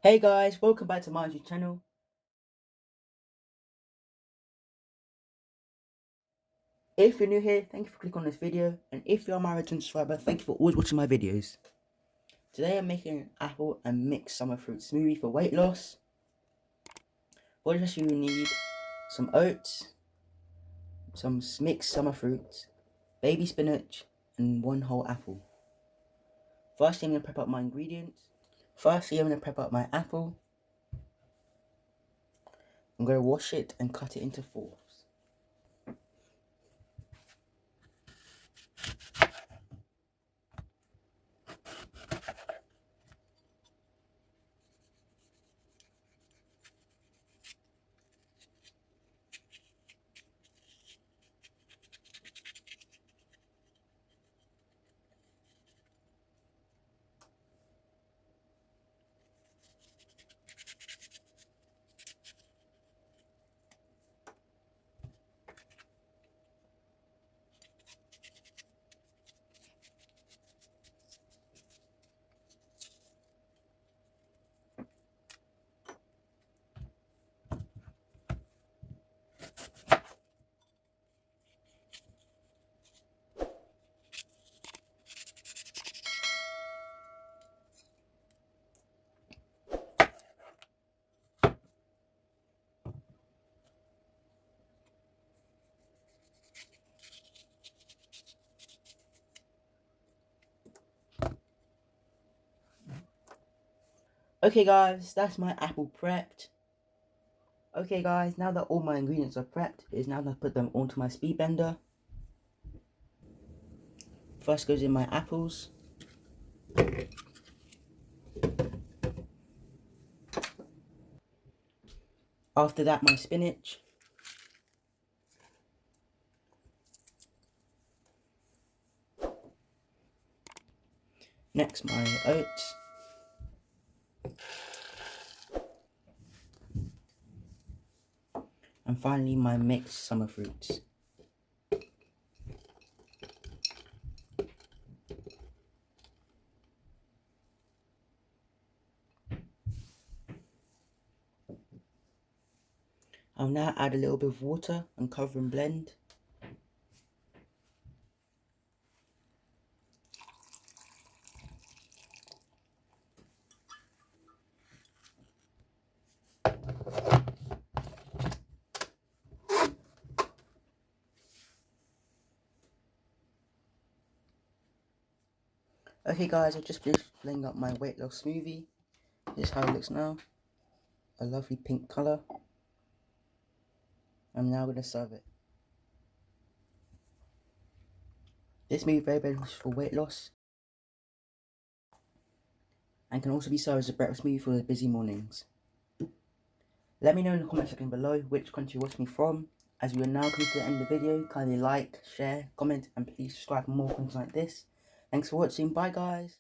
Hey guys, welcome back to my YouTube channel. If you're new here, thank you for clicking on this video, and if you're my return subscriber, thank you for always watching my videos. Today I'm making an apple and mixed summer fruit smoothie for weight loss. For this you will need some oats, some mixed summer fruits, baby spinach, and one whole apple. Firstly, I'm going to prep up my ingredients. Firstly, I'm going to prep up my apple. I'm going to wash it and cut it into fourths. Okay guys, that's my apple prepped. Okay guys, now that all my ingredients are prepped, it is now going to put them onto my speed blender. First goes in my apples. After that, my spinach. Next, my oats. And finally, my mixed summer fruits. I'll now add a little bit of water and cover and blend. Okay guys, I've just finished blending up my weight loss smoothie. Here's how it looks now. A lovely pink colour. I'm now going to serve it. This smoothie is very beneficial for weight loss, and can also be served as a breakfast smoothie for the busy mornings. Let me know in the comment section below which country you're watching me from. As we are now coming to the end of the video, kindly like, share, comment, and please subscribe for more content like this. Thanks for watching, bye guys!